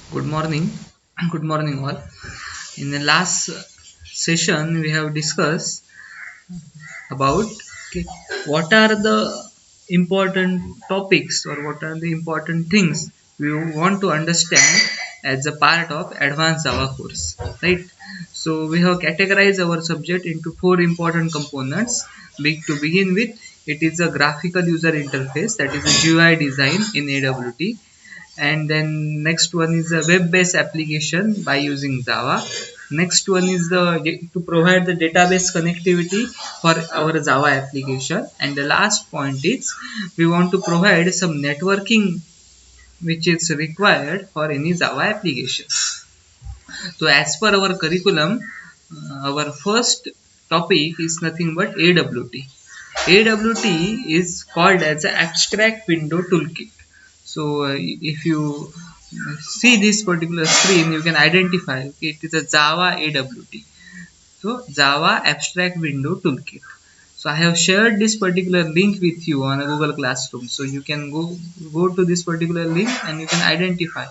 Good morning. Good morning, all. In the last session, we have discussed about okay, what are the important topics or what are the important things we want to understand as a part of advanced Java course, right? So we have categorized our subject into four important components. To begin with, it is a graphical user interface, that is a GUI design in AWT, and then next one is a web-based application by using Java. Next one is the to provide the database connectivity for our Java application, and the last point is we want to provide some networking which is required for any Java application. So as per our curriculum, our first topic is nothing but AWT. AWT is called as an abstract window toolkit. So if you see this particular screen, you can identify, okay, it is a Java AWT. So Java abstract window toolkit. So I have shared this particular link with you on a Google Classroom. So you can go to this particular link and you can identify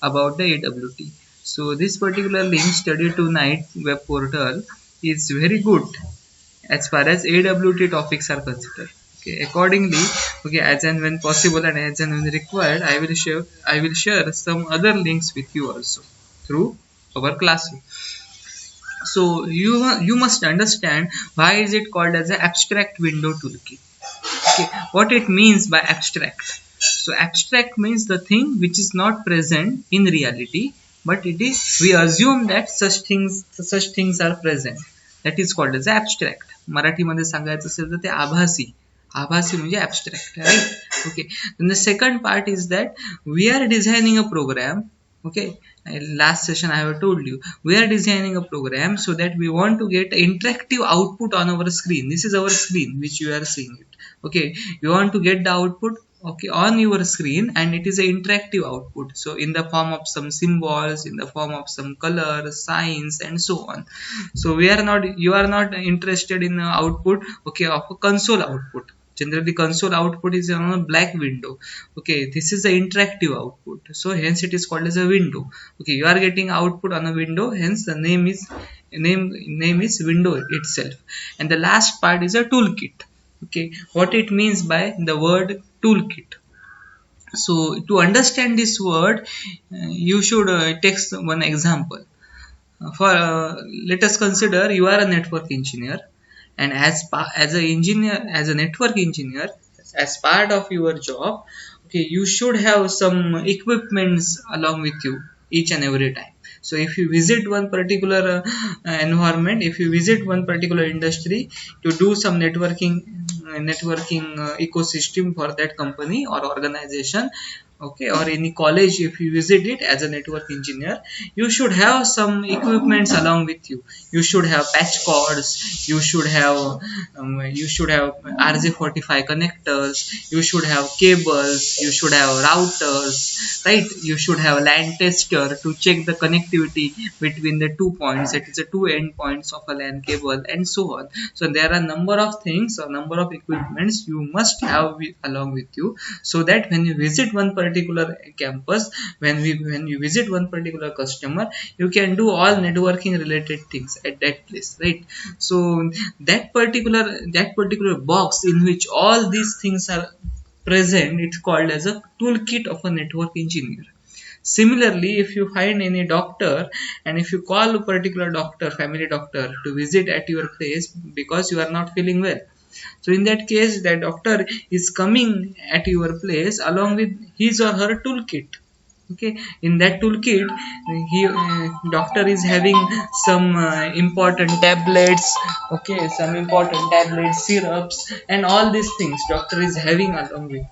about the AWT. So this particular link, Study Tonight web portal, is very good as far as AWT topics are considered. Okay, accordingly, okay, as and when possible and as and when required, I will share some other links with you also through our classroom. So you must understand why is it called as an abstract window toolkit. Okay, what it means by abstract. So abstract means the thing which is not present in reality, but it is, we assume that such things are present. That is called as abstract. मराठीमध्ये सांगायचं असेल तर ते आभासी. आभासी म्हणजे abstract, right? Okay. Then the second part is that we are designing a program. Okay, last session I have told you we are designing a program so that we want to get interactive output on our screen. This is our screen which you are seeing it. Okay, you want to get the output, okay, on your screen, and it is an interactive output, so in the form of some symbols, in the form of some colors, signs, and so on. So you are not interested in the output, okay, of a console output. Generally console output is on a black window. Okay, this is the interactive output, so hence it is called as a window. Okay, you are getting output on a window, hence the name is window itself. And the last part is a toolkit. Okay, what it means by the word toolkit. So to understand this word, you should take one example. For let us consider you are a network engineer, and as a engineer, as a network engineer, as part of your job, okay, you should have some equipments along with you each and every time. So if you visit one particular environment, if you visit one particular industry to do some networking ecosystem for that company or organization, okay, or any college, if you visit it as a network engineer, you should have some equipments along with you. You should have patch cords, you should have RJ45 connectors, you should have cables, you should have routers, right? You should have LAN tester to check the connectivity between the 2 points, that is the two end points of a LAN cable, and so on. So there are number of things or number of equipments you must have along with you, so that when you visit one particular campus, when you visit one particular customer, you can do all networking related things at that place, right? So that particular box in which all these things are present, it's called as a toolkit of a network engineer. Similarly, if you find any doctor and if you call a particular doctor, family doctor, to visit at your place because you are not feeling well, so in that case, the doctor is coming at your place along with his or her toolkit. Okay, in that toolkit, he doctor is having some important tablets. Okay, some important tablets, syrups, and all these things doctor is having along with.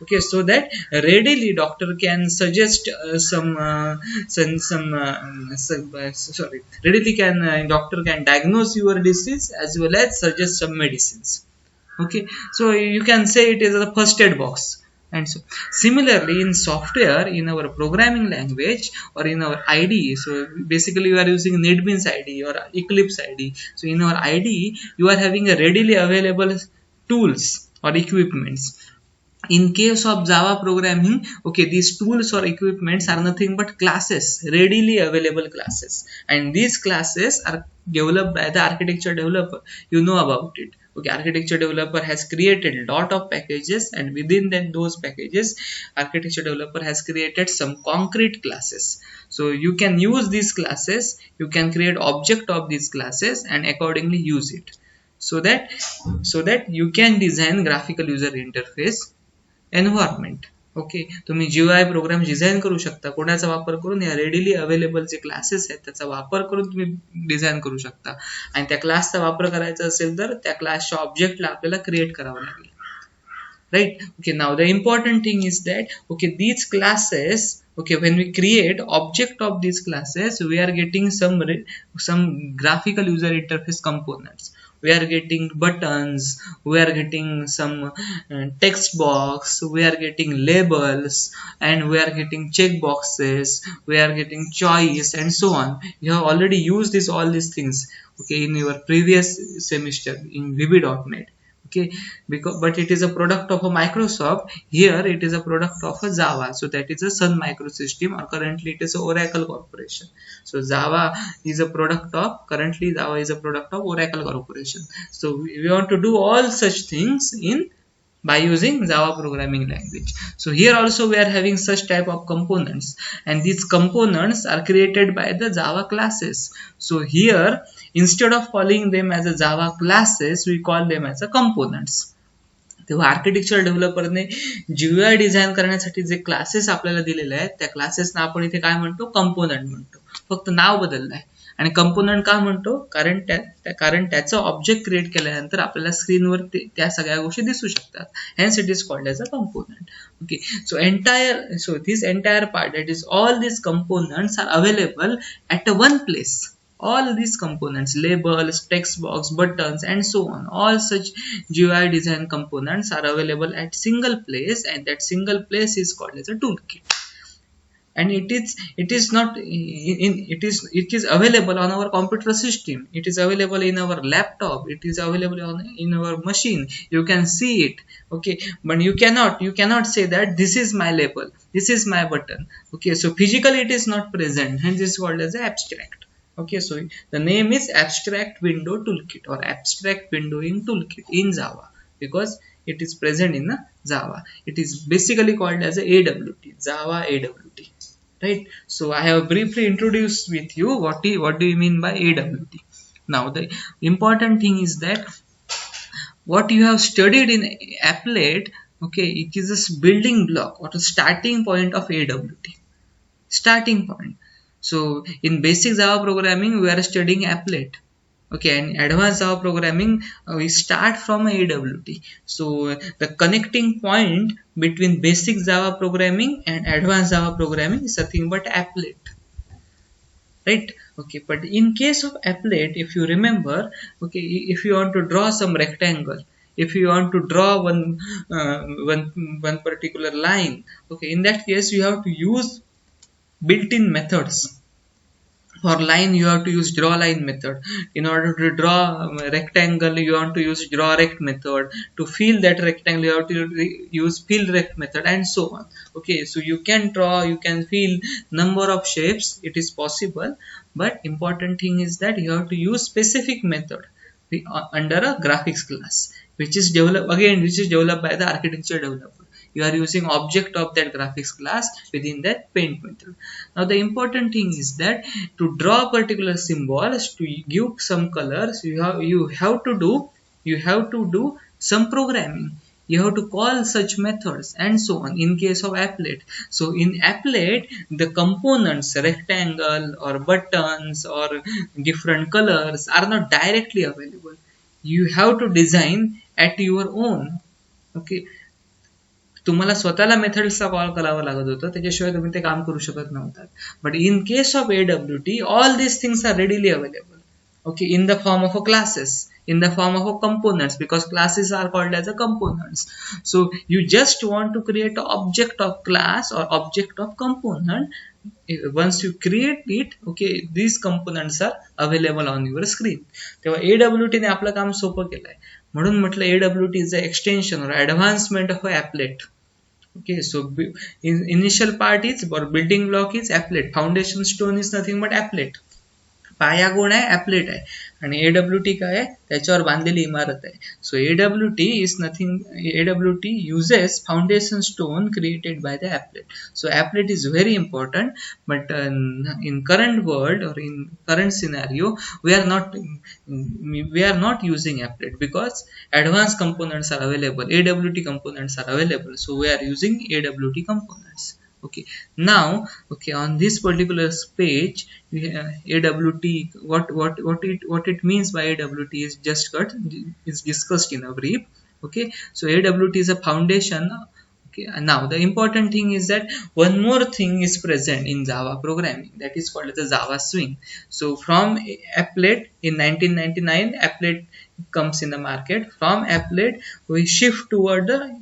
Okay, so that readily doctor can suggest sorry, readily can doctor can diagnose your disease as well as suggest some medicines. Okay, so you can say it is a first aid box. And so similarly in software, in our programming language or in our IDE, so basically you are using NetBeans IDE or Eclipse IDE. So in our IDE, you are having a readily available tools or equipments. In case of Java programming, okay, these tools or equipments are nothing but classes, readily available classes, and these classes are developed by the architecture developer. You know about it. Okay, architecture developer has created a lot of packages, and within then those packages, architecture developer has created some concrete classes. So you can use these classes, you can create object of these classes, and accordingly use it. So that you can design graphical user interface environment. Okay, तुम्ही GUI programme design करू शकता कोणाचा वापर करून, या readily available जे classes आहेत त्याचा वापर करून तुम्ही डिझाईन करू शकता. आणि त्या क्लासचा वापर करायचा असेल तर त्या क्लासच्या ऑब्जेक्टला आपल्याला क्रिएट करावं लागेल. Right? Okay, now the important thing is that, okay, these classes, okay, when we create object of these classes, we are getting some graphical user interface components. We are getting buttons, we are getting some text box, we are getting labels, and we are getting checkboxes, we are getting choice, and so on. You have already used all these things, okay, in your previous semester in VB.NET. Okay, because but it is a product of a Microsoft. Here it is a product of a Java, so that is a Sun Microsystem, or currently it is a Oracle Corporation. So Java is a product of, currently Java is a product of Oracle Corporation. So we want to do all such things by using Java programming language. So here also we are having such type of components, and these components are created by the Java classes. So here, instead of calling them as a Java classes, we call them as a components. तेव्हा architecture डेव्हलपरने GUI design करण्यासाठी जे classes आपल्याला दिलेले आहेत त्या क्लासेसना आपण इथे काय म्हणतो, कंपोनंट म्हणतो. फक्त नाव बदललं आहे. आणि कंपोनंट का म्हणतो, कारण त्याचं ऑब्जेक्ट क्रिएट केल्यानंतर आपल्याला स्क्रीनवर त्या सगळ्या गोष्टी दिसू शकतात. Hence it is called as a component. Okay, so this entire part, that is all these components are available at one place. All these components, labels, text box, buttons, and so on, all such GUI design components are available at single place, and that single place is called as a toolkit. And it is available on our computer system, it is available in our laptop, it is available in our machine. You can see it, okay, but you cannot say that this is my label, this is my button. Okay, so physically it is not present, and this is called as abstract. Okay, so the name is abstract window toolkit or abstract windowing toolkit in Java, because it is present in Java. It is basically called as a AWT, Java AWT, right? So I have briefly introduced with you what do you mean by AWT. Now the important thing is that what you have studied in applet, okay, it is a building block or a starting point of AWT. Starting point. So in basic Java programming we are studying applet, okay, and advanced Java programming we start from AWT. So the connecting point between basic Java programming and advanced Java programming is nothing but applet, right? Okay, but in case of applet, if you remember, okay, if you want to draw some rectangle, if you want to draw one particular line, okay, in that case you have to use built-in methods. For line you have to use draw line method. In order to draw a rectangle you want to use draw rect method. To fill that rectangle you have to use fill rect method, and so on. Okay, so you can draw, you can fill number of shapes, it is possible, but important thing is that you have to use specific method under a graphics class, which is developed by the architecture developer. You are using object of that graphics class within that paint method. Now the important thing is that to draw particular symbols, to give some colors, you have to do some programming. You have to call such methods, and so on, in case of applet. So in applet, the components, rectangle or buttons or different colors, are not directly available. You have to design at your own. Okay, तुम्हाला स्वतःला मेथड्सचा call करावा लागत होतं, त्याच्याशिवाय तुम्ही ते काम करू शकत नव्हतात. But in case of AWT, all these things are readily available, okay, in the form of a classes, in the form of a components, because classes are called as a components. So you just want to create an object of class or object of component. Once you create it, okay, these components are available on your screen. तेव्हा AWT ने आपलं काम सोपं केलंय. म्हणून म्हटलं AWT is the extension or advancement of applet. Okay, so in initial part is or building block is applet. Foundation stone is nothing but applet. पाया कोण आहे ॲपलेट आहे आणि AWT काय आहे त्याच्यावर बांधलेली इमारत आहे. सो AWT is nothing, AWT uses foundation stone created by the applet. So applet is very important, but in current world or in current scenario we are not using applet because advanced components are available, AWT components are available, so we are using AWT components. Okay, now okay, on this particular page AWT, what it means by AWT is discussed in a brief. Okay, so AWT is a foundation. Okay, and now the important thing is that one more thing is present in Java programming, that is called the Java Swing. So from applet in 1999 applet comes in the market. From applet we shift toward the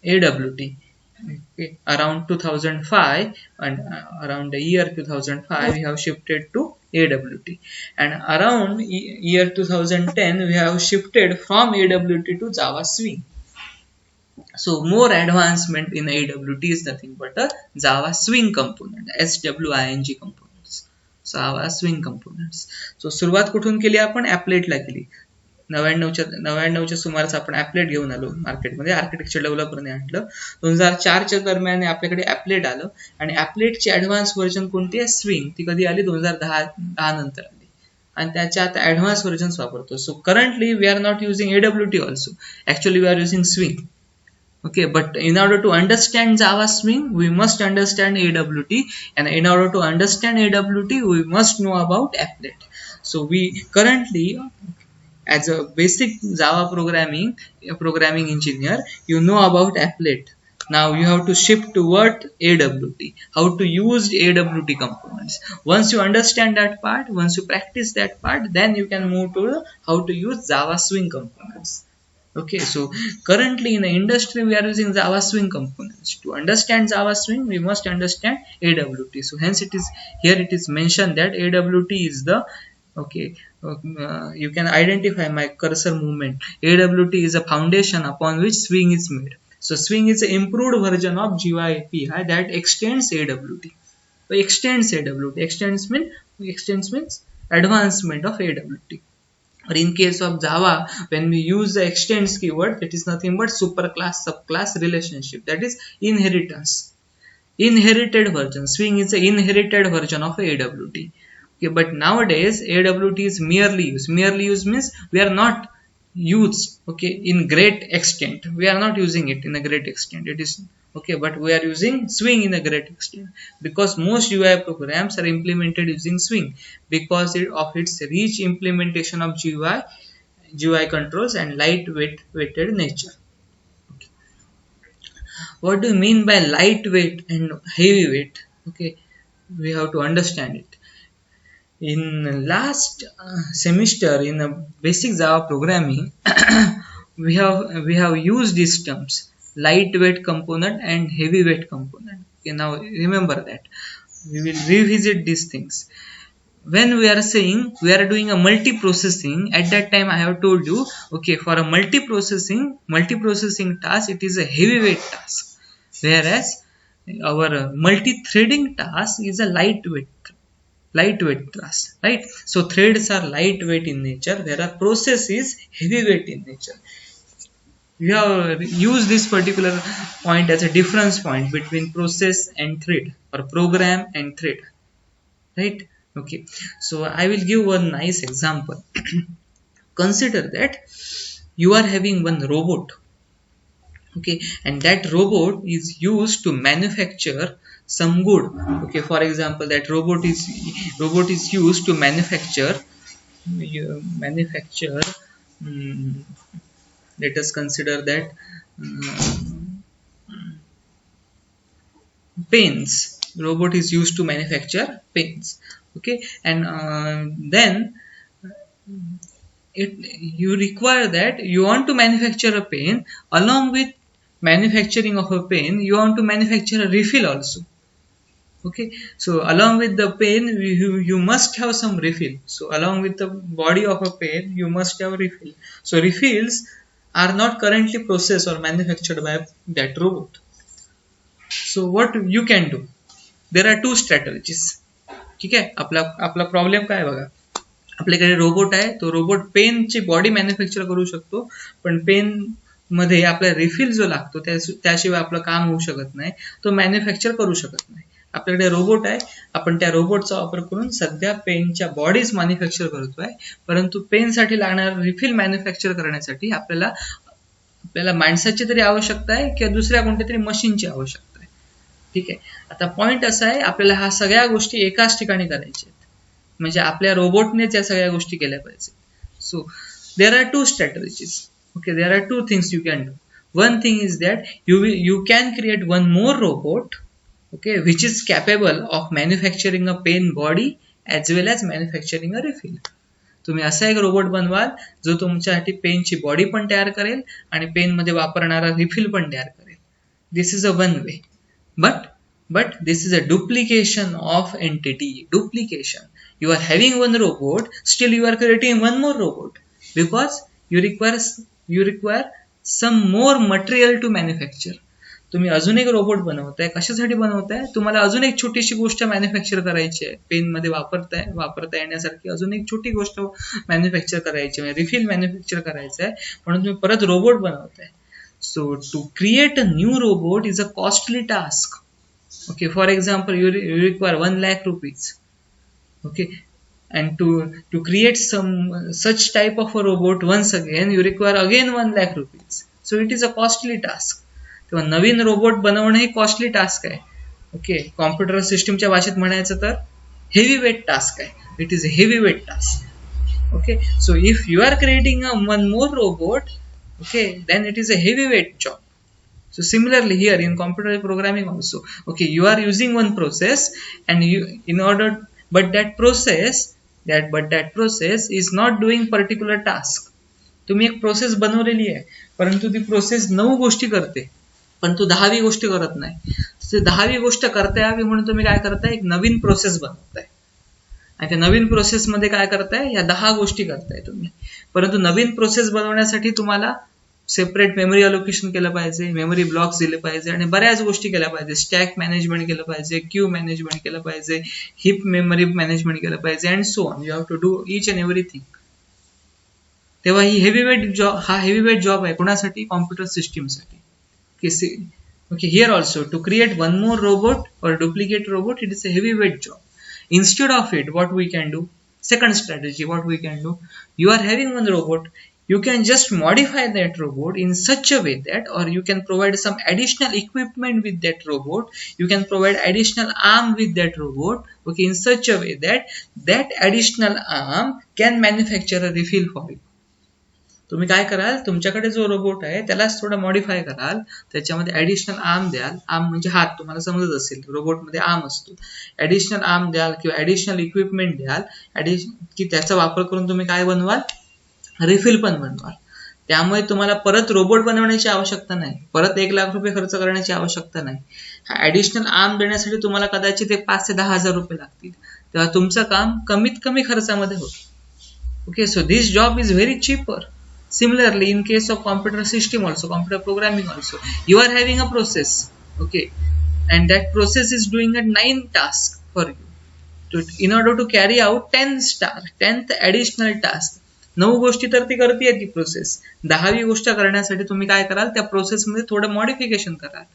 AWT. Okay, around 2005 and around the year 2005 we have shifted to AWT, and around year 2010 we have shifted from AWT to Java Swing. So more advancement in AWT is nothing but a Java Swing component, SWING components, Java Swing components. So सुरुवात कुठून केली आपण ॲपलेटला केली. 99च्या सुमारास आपण ॲपलेट घेऊन आलो मार्केटमध्ये, architecture डेव्हलपरने आणलं. 2004च्या दरम्यान आपल्याकडे ॲपलेट आलं आणि ॲपलेटची ॲडव्हान्स व्हर्जन कोणती आहे स्विंग, ती कधी आली 2010 नंतर आली आणि त्याच्या आता ॲडव्हान्स व्हर्जन्स वापरतो. So currently we are not using AWT also, actually we are using swing. Okay, but in order to understand Java Swing we must understand AWT, and in order to understand AWT we must know about applet. So we currently, as a basic Java programming engineer, you know about applet. Now you have to shift toward AWT, how to use AWT components. Once you understand that part, once you practice that part, then you can move to how to use Java Swing components. Okay, so currently in the industry we are using Java Swing components. To understand Java Swing we must understand AWT. So hence it is mentioned that AWT is the, okay, you can identify my cursor movement. AWT is a foundation upon which Swing is made. So Swing is an improved version of GUI API that extends AWT. So extends AWT. Extends means advancement of AWT. Or in case of Java, when we use the extends keyword, that is nothing but superclass subclass relationship, that is inheritance, inherited version. Swing is the inherited version of AWT. Okay, but nowadays AWT is merely used. Merely used means we are not used, okay, in great extent. We are not using it in a great extent. It is okay, but we are using Swing in a great extent because most UI programs are implemented using Swing because of its rich implementation of GUI controls and lightweighted nature. Okay. What do you mean by lightweight and heavyweight? Okay, we have to understand it. In last semester in a basic Java programming we have used these terms, lightweight component and heavyweight component. Okay, now remember that. We will revisit these things. When we are saying we are doing a multiprocessing, at that time I have told you, okay, for a multiprocessing task it is a heavyweight task, whereas our multi-threading task is a lightweight task, right? So threads are lightweight in nature, whereas process is heavyweight in nature. We have used this particular point as a difference point between process and thread, or program and thread, right? Okay, so I will give one nice example. Consider that you are having one robot, okay, and that robot is used to manufacture some good. Okay, for example, that robot is used to manufacture let us consider that pens. Robot is used to manufacture pens, okay, and then you require that you want to manufacture a pen. Along with manufacturing of a pen, you want to manufacture a refill also. Okay, so along with the pen you must have some refill. So along with the body of a pen you must have refill. So refills are not currently processed or manufactured by that robot. So what you can do, there are two strategies. ठीक आहे, आपला problem काय बघा, आपल्याकडे robot आहे, तो robot पेनची body manufacture करू शकतो, पण पेन मध्ये आपला रिफिल जो लागतो त्याशिवाय आपलं काम होऊ शकत नाही, तो मॅन्युफॅक्चर करू शकत नाही. आपल्याकडे रोबोट आहे, आपण त्या रोबोटचा वापर करून सध्या पेनच्या बॉडीज मॅन्युफॅक्चर करतोय, परंतु पेनसाठी लागणारं रिफिल मॅन्युफॅक्चर करण्यासाठी आपल्याला माणसाची तरी आवश्यकता आहे किंवा दुसऱ्या कोणत्या तरी मशीनची आवश्यकता आहे. ठीक आहे, आता पॉइंट असा आहे, आपल्याला ह्या सगळ्या गोष्टी एकाच ठिकाणी करायच्या आहेत, म्हणजे आपल्या रोबोटनेच या सगळ्या गोष्टी केल्या पाहिजे. So there are two strategies. Okay, there are two things you can do. One thing is that you can create one more robot, okay, which is capable of manufacturing a pen body as well as manufacturing a refill. तुम्ही असा एक robot बनवाल जो तुमच्यासाठी पेनची body पण तयार करेल आणि पेन मध्ये वापरणारा रिफिल पण तयार करेल. This is a one way, but this is a duplication of entity. Duplication. You are having one robot, still you are creating one more robot because you require some more material to manufacture. तुम्ही अजून एक robot बनवताय, कशासाठी बनवताय, तुम्हाला अजून एक छोटीशी गोष्ट मॅन्युफॅक्चर करायची आहे, पेन मध्ये वापरता येण्यासारखी अजून एक छोटी गोष्ट मॅन्युफॅक्चर करायची आहे, रिफिल मॅन्युफॅक्चर करायचं आहे, म्हणून तुम्ही परत रोबोट बनवताय. So to create a new robot is a costly task. Okay, for example, you require 1 lakh rupees. Okay, and to create some such type of a robot once again you require again 1 lakh rupees. So it is a costly task. तेव्हा नवीन robot बनवणे ही costly task आहे. Okay, computer सिस्टमच्या भाषेत म्हणायचं तर heavy weight task आहे. It is a heavy weight task. Okay, so if you are creating a one more robot, okay, then it is a heavyweight job. So similarly here in computer programming also, okay, you are using one process and but that process is not doing particular task. तुम्ही एक process बनवलेली आहे, परंतु ती process 9 गोष्टी करते, पण तू 10वी गोष्ट करत नाही. 10वी गोष्ट करता यावी म्हणून तुम्ही काय करताय, एक नवीन प्रोसेस बनवताय आणि त्या नवीन प्रोसेस मध्ये काय करताय, या 10 गोष्टी करताय तुम्ही. परंतु नवीन प्रोसेस बनवण्यासाठी तुम्हाला सेपरेट मेमरी अलोकेशन केलं पाहिजे, मेमरी ब्लॉक्स दिले पाहिजे आणि बऱ्याच गोष्टी केल्या पाहिजे. स्टॅक मॅनेजमेंट केलं पाहिजे, क्यू मॅनेजमेंट केलं पाहिजे, हिप मेमरी मॅनेजमेंट केलं पाहिजे and so on. You have to do each and everything. तेव्हा ही हेवीवेट जॉब, हा हेवीवेट जॉब आहे कोणासाठी, कॉम्प्युटर सिस्टीमसाठी. Okay, here also to create one more robot or duplicate robot, it is a heavyweight job. Instead of it, what we can do, second strategy, what we can do, you are having one robot, you can just modify that robot in such a way that, or you can provide some additional equipment with that robot, you can provide additional arm with that robot, okay, in such a way that that additional arm can manufacture a refill for you. तुम्ही काय कराल, तुमच्याकडे जो robot आहे त्यालाच थोडं modify कराल, त्याच्यामध्ये ऍडिशनल आर्म द्याल. आर्म म्हणजे हात, तुम्हाला समजत असेल रोबोट मध्ये आर्म असतो. ऍडिशनल आर्म द्याल किंवा ऍडिशनल इक्विपमेंट द्याल की त्याचा वापर करून तुम्ही काय बनवाल, रिफिल पण बनवाल. त्यामुळे तुम्हाला परत रोबोट बनवण्याची आवश्यकता नाही, परत 1 लाख रुपये खर्च करण्याची आवश्यकता नाही. हा ऍडिशनल आर्म देण्यासाठी तुम्हाला कदाचित 5 ते 10 हजार रुपये लागतील. तेव्हा तुमचं काम कमीत कमी खर्चामध्ये होतं. Okay, so this job is very cheaper. Similarly, in case of computer system also, computer programming also, you are having a process, okay, and that process is doing a 9 task for you. In order to carry out 10th additional task, 9 गोष्टी तर ती करते ती process. 10वी गोष्ट करण्यासाठी तुम्ही काय कराल, त्या प्रोसेस मध्ये थोडं मॉडिफिकेशन कराल.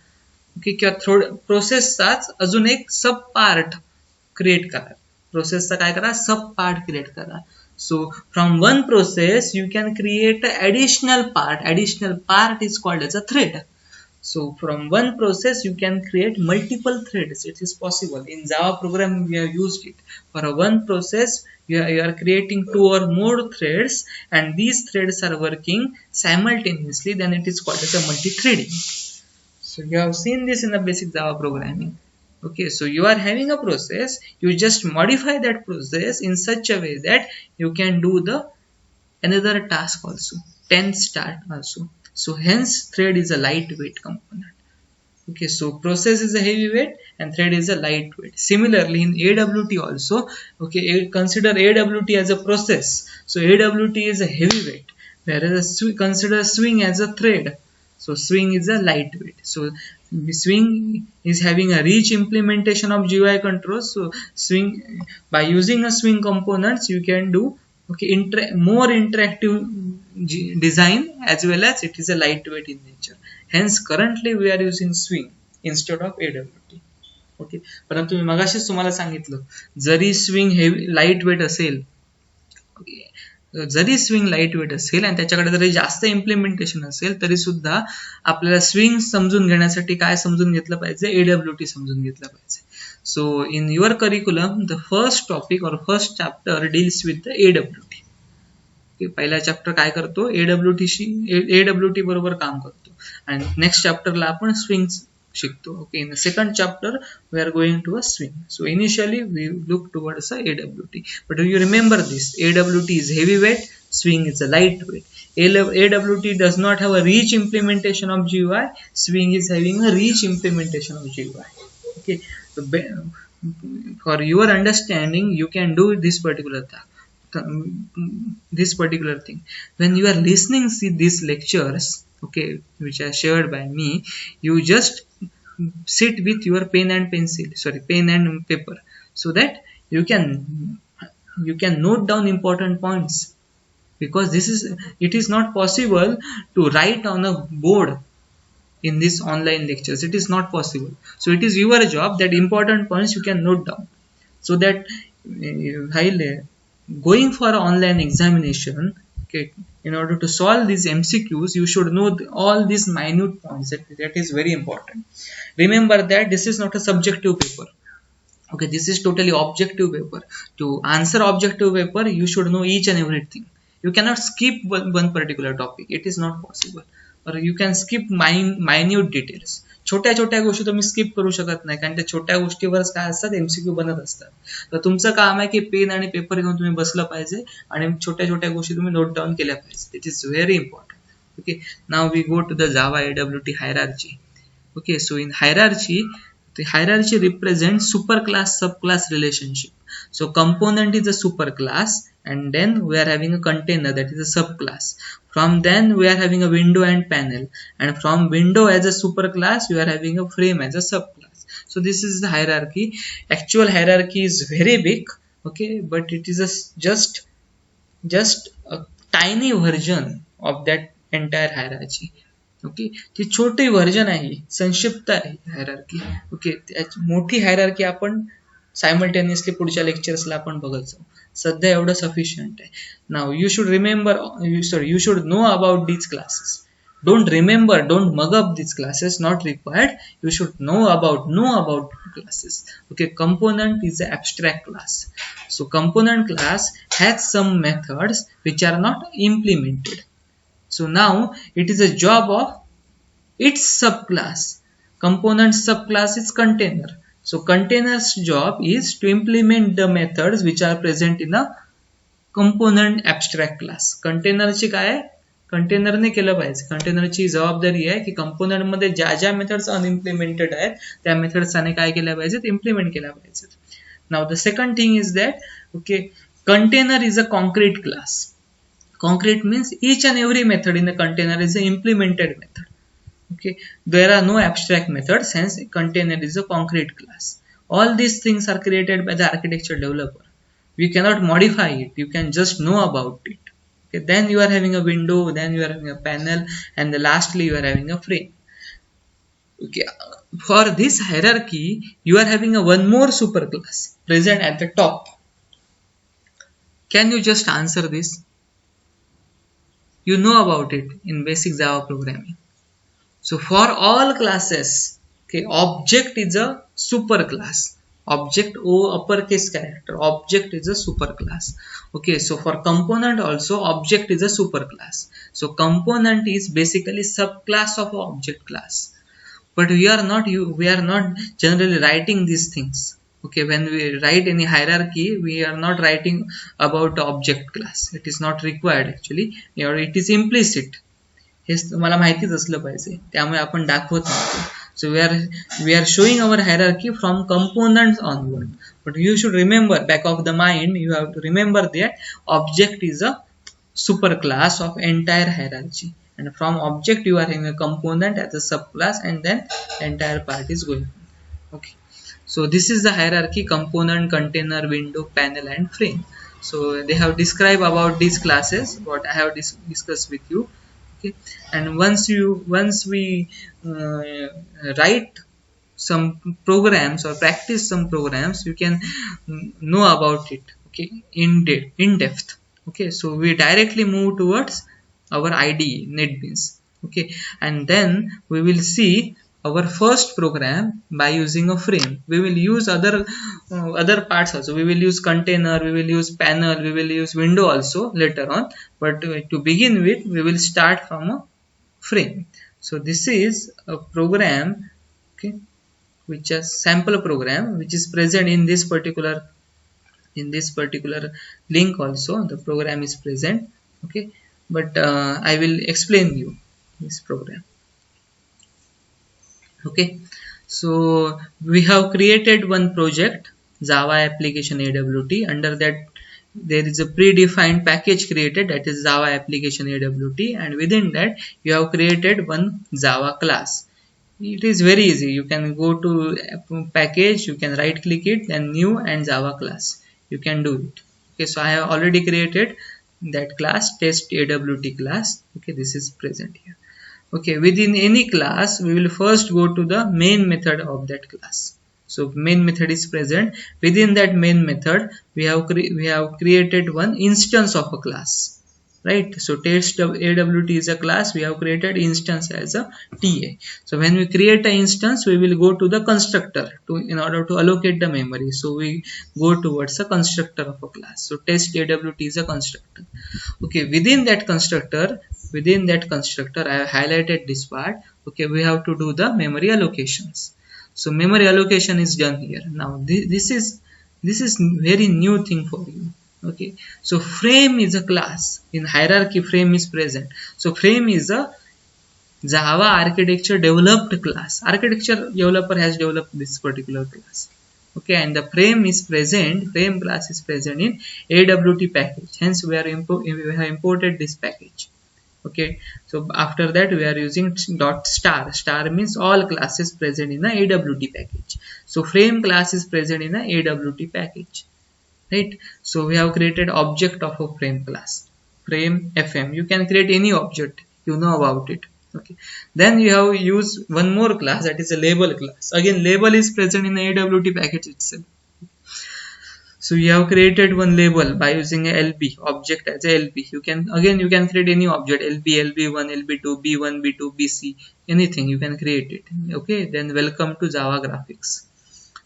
ओके, किंवा थोडं प्रोसेसचाच अजून एक सब पार्ट क्रिएट कराल. प्रोसेसचा काय करा, सब पार्ट क्रिएट करा. So from one process you can create an additional part. Additional part is called as a thread. So from one process you can create multiple threads. It is possible. In Java programming we have used it. For a one process you are creating 2 or more threads and these threads are working simultaneously. Then it is called as a multi-threading. So you have seen this in the basic Java programming. Okay, so you are having a process, you just modify that process in such a way that you can do the another task also, 10th start also. So hence thread is a lightweight component. Okay, so process is a heavyweight and thread is a lightweight. Similarly in AWT also, okay, consider AWT as a process. So AWT is a heavyweight, whereas consider swing as a thread. So Swing is a lightweight. So Swing is having a rich implementation of GUI controls. So Swing, by using a Swing components, you can do more interactive design, as well as it is a lightweight in nature. Hence currently we are using Swing instead of AWT. Okay, परंतु मी मगाशीच तुम्हाला सांगितलं, जरी swing heavy light weight असेल, जरी swing light weight असेल आणि त्याच्याकडे जरी जास्त implementation असेल, तरी सुद्धा आपल्याला स्विंग समजून घेण्यासाठी काय समजून घेतलं पाहिजे, AWT समजून घेतलं पाहिजे. So in your curriculum the first topic और first chapter deals with the AWT. पहिला चॅप्टर काय करतो, AWT बरोबर काम करतो, आणि नेक्स्ट चॅप्टरला आपण स्विंग शिकतो. Okay, in the second chapter we are going to a swing. So initially we look towards a AWT, but you remember this, AWT is heavyweight, swing is a lightweight. AWT does not have a rich implementation of GUI, swing is having a rich implementation of GUI. Okay, so for your understanding you can do this particular thing when you are listening see these lectures, okay, which are shared by me. You just sit with your pen and paper, so that you can note down important points, because it is not possible to write on a board in this online lectures. It is not possible. So it is your job that important points you can note down, so that while going for an online examination, okay, in order to solve these MCQs, you should know all these minute points. That is very important. Remember that this is not a subjective paper. Okay, this is totally objective paper. To answer objective paper, you should know each and everything. You cannot skip one particular topic. It is not possible. Or you can skip minute details. छोट्या छोट्या गोष्टी तुम्ही skip करू शकत नाही, कारण त्या छोट्या गोष्टीवरच काय असतात, MCQ बनत असतात. तर तुमचं काम आहे की पेन आणि पेपर घेऊन तुम्ही बसलं पाहिजे आणि छोट्या छोट्या गोष्टी तुम्ही नोट डाऊन केल्या पाहिजे. It is very important. Okay, now we go to the Java AWT hierarchy. Okay, so in hierarchy, the hierarchy represents superclass subclass relationship. So component is a superclass, and then we are having a container, that is a subclass. From then we are having a window and panel, and from window as a superclass we are having a frame as a subclass. So this is the hierarchy. Actual hierarchy is very big, okay, but it is just a tiny version of that entire hierarchy. Okay, ती छोटी version आहे, संक्षिप्त आहे hierarchy. Okay, मोठी hierarchy आपण simultaneously पुढच्या लेक्चर्सला आपण बघत जाऊ. सध्या एवढं सफिशियंट आहे. Now you should remember, you should know about these classes. Don't remember, don't mug up these classes, not required. You should know about classes. Okay, component is an abstract class. So component class has some methods which are not implemented. So now it is a job of its subclass. Component subclass is container. So container's job is to implement the methods which are present in a component abstract class. Container ची काय, container ने केलं पाहिजे. कंटेनरची जबाबदारी आहे की component मध्ये ज्या ज्या मेथड्स अनइम्प्लिमेंटेड आहेत त्या मेथड्सने काय केल्या पाहिजेत, इम्प्लिमेंट केल्या पाहिजेत. Now the second thing is that, okay, container is a concrete class. Concrete means each and every method in the container is an implemented method. Okay, there are no abstract methods, hence container is a concrete class. All these things are created by the architecture developer. We cannot modify it. You can just know about it. Okay, then you are having a window, then you are having a panel, and lastly you are having a frame. Okay, for this hierarchy you are having a one more superclass present at the top. Can you just answer this? You know about it in basic Java programming. So for all classes, okay, object is a superclass. Object, O uppercase character, object is a superclass. Okay, so for component also object is a superclass. So component is basically subclass of object class. But we are not generally writing these things. Okay, when we write any hierarchy, we are not writing about object class. It is not required actually, or it is implicit. हे तुम्हाला माहितीच असलं पाहिजे, त्यामुळे आपण दाखवत नव्हतो. So we are showing our hierarchy from components onward. But you should remember, back of the mind, you have to remember that object is a superclass of entire hierarchy. and from object you are having a component as a subclass, and then entire part is going on. Okay, so this is the hierarchy: component, container, window, panel, and frame. So they have described about these classes what I have discussed with you. Okay, and once we write some programs or practice some programs, you can know about it, okay, in depth. Okay, so we directly move towards our IDE NetBeans. Okay, and then we will see our first program by using a frame. We will use other parts also. We will use container, we will use panel, we will use window also later on, but to begin with we will start from a frame. So this is a program, okay, which is sample program which is present in this particular link. Also the program is present, okay, but I will explain you this program. Okay, so we have created one project, Java application AWT. Under that there is a predefined package created, that is Java application AWT, and within that you have created one Java class. It is very easy. You can go to package, you can right click it, then new and Java class. You can do it. Okay, so I have already created that class, test AWT class. Okay, this is present here. Okay, within any class we will first go to the main method of that class. So main method is present. Within that main method we have created one instance of a class, right? So test AWT is a class, we have created instance as a TA. So when we create an instance, we will go to the constructor in order to allocate the memory. So we go towards a constructor of a class. So test AWT is a constructor. Okay, within that constructor I have highlighted this part. Okay, we have to do the memory allocations. So memory allocation is done here. Now this is very new thing for you. Okay, so frame is a class. In hierarchy frame is present. So frame is a Java architecture developed class. Architecture developer has developed this particular class. Okay, and the frame is present, frame class is present in AWT package. Hence we have imported this package. Okay, so after that we are using dot star. Star means all classes present in the AWT package. So frame class is present in the AWT package, right? So we have created object of a frame class, frame FM. You can create any object, you know about it. Okay, then you have used one more class, that is a label class. Again, label is present in the AWT package itself. So you have created one label by using a LB object as a LB. You can create any object, LB, LB1, LB2, B1, B2, BC, anything you can create it. Okay, then welcome to Java graphics.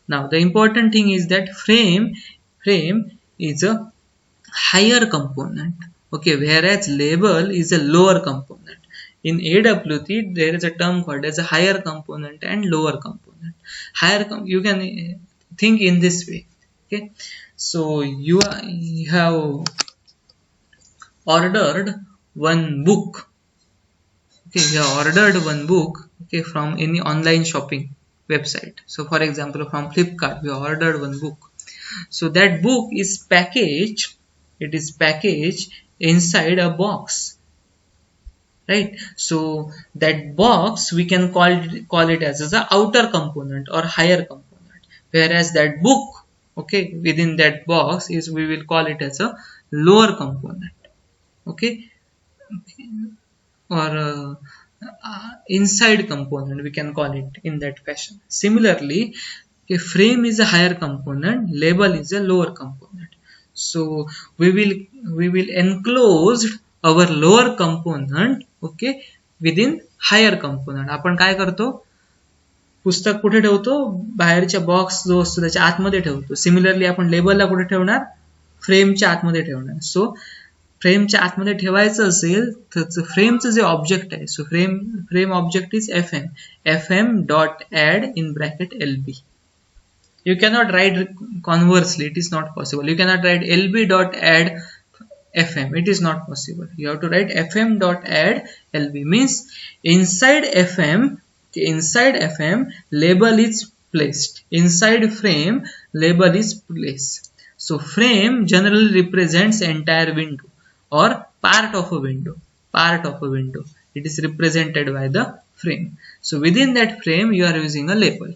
Now the important thing is that frame is a higher component. Okay, whereas label is a lower component. In AWT there is a term called as a higher component and lower component. You can think in this way. Okay, so you have ordered one book. Okay, you have ordered one book, okay, from any online shopping website. So for example, from Flipkart we ordered one book. So that book is packaged, it is packaged inside a box, right? So that box we can call it as the outer component or higher component, whereas that book, okay, within that box is, we will call it as a lower component. Okay, or inside component we can call it in that fashion. Similarly, a frame is a higher component, label is a lower component. So we will enclose our lower component, okay, within higher component. आपण काय करतो, पुस्तक कुठे ठेवतो, बाहेरच्या box जो असतो त्याच्या आतमध्ये ठेवतो. सिमिलरली आपण लेबलला कुठे ठेवणार, फ्रेमच्या आतमध्ये ठेवणार. सो फ्रेमच्या आतमध्ये ठेवायचं असेल तर फ्रेमचं जे ऑब्जेक्ट आहे, so frame object is fm dot add in bracket lb. You cannot write conversely, it is not possible. You cannot write lb dot add fm, it is not possible. You have to write fm dot add lb, means inside fm label is placed, inside frame label is placed. So frame generally represents entire window or part of a window. it is represented by the frame. So within that frame you are using a label.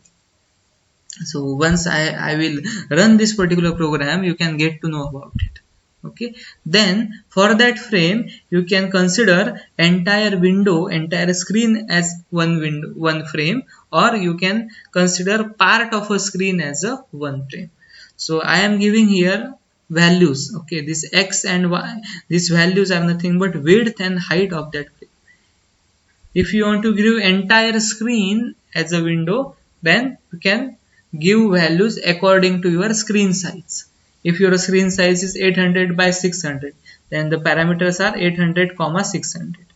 So once I will run this particular program, you can get to know about it. Okay, then for that frame you can consider entire window, entire screen as one window, one frame, or you can consider part of a screen as a one frame. So I am giving here values. Okay, this x and y, these values are nothing but width and height of that frame. If you want to give entire screen as a window, then you can give values according to your screen size. If your screen size is 800 by 600, then the parameters are 800 comma 600.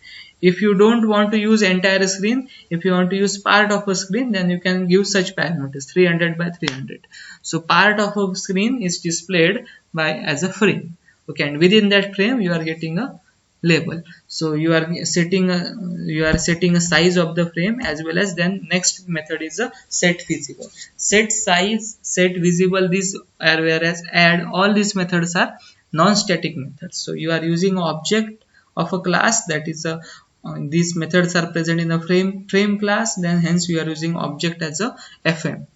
If you don't want to use entire screen, if you want to use part of a screen, then you can give such parameters 300 by 300. So part of a screen is displayed by as a frame. Okay, and within that frame you are getting a label. So you are setting a size of the frame, as well as then next method is a set visible. Set size, set visible, these are, whereas add, all these methods are non-static methods. So you are using object of a class, that is a these methods are present in a frame class, then hence you are using object as a FM,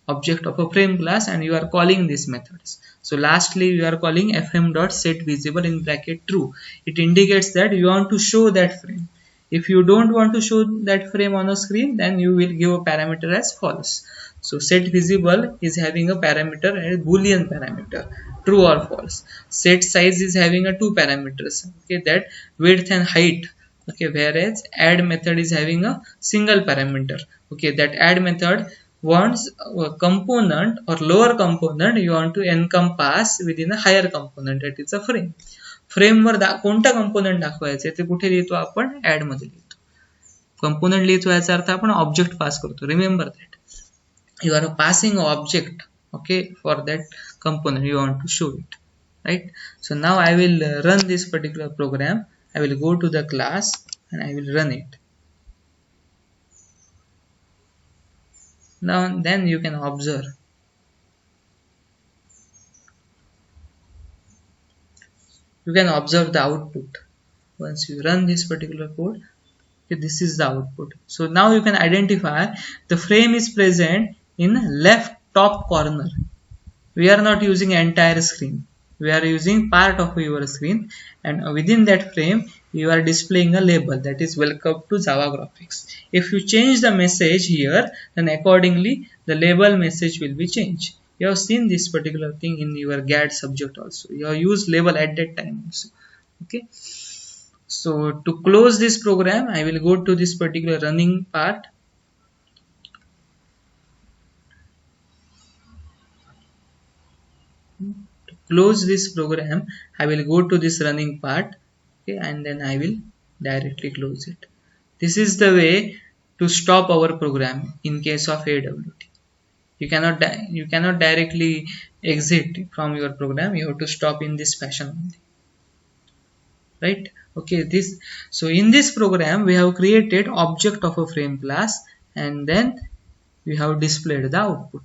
object of a frame class, and you are calling these methods. So lastly you are calling fm.setVisible in bracket true. It indicates that you want to show that frame. If you don't want to show that frame on a screen, then you will give a parameter as false. So set visible is having a parameter, a boolean parameter, true or false. Set size is having a two parameters, okay, that width and height. Okay, whereas add method is having a single parameter. Okay, that add method wants a component or lower component you want to encompass within a higher component, that is a frame. Frame वर कोणता component दाखवायचे ते कुठे लिहितो आपण, add मध्ये लिहितो. Component लिहितो याचा अर्थ आपण ऑब्जेक्ट पास करतो. Remember that you are passing object, okay, for that component you want to show it, right? So now I will run this particular program. I will go to the class and I will run it. Now then you can observe, the output. Once you run this particular code, okay, this is the output. So now you can identify the frame is present in left top corner. We are not using entire screen, we are using part of your screen, and within that frame you are displaying a label, that is welcome to Java Graphics. If you change the message here, then accordingly the label message will be changed. You have seen this particular thing in your GAD subject also. You have used label at that time also. Okay, so to close this program, I will go to this particular running part. To close this program, I will go to this running part, okay, and then I will directly close it. This is the way to stop our program in case of AWT. You cannot directly exit from your program. You have to stop in this fashion only, right? Okay, so in this program we have created object of a frame class, and then we have displayed the output,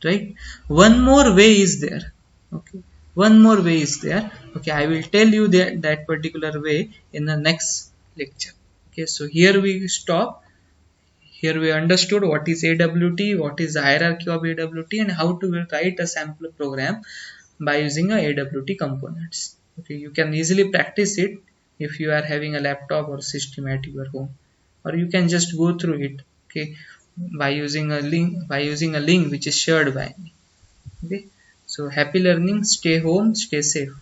right? One more way is there. Okay, one more way is there. Okay, I will tell you that particular way in the next lecture. Okay, so here we stop. Here we understood what is AWT, what is the hierarchy of AWT, and how to write a sample program by using a AWT components. Okay, you can easily practice it if you are having a laptop or system at your home, or you can just go through it, okay, by using a link which is shared by me. Okay, so happy learning, stay home, stay safe.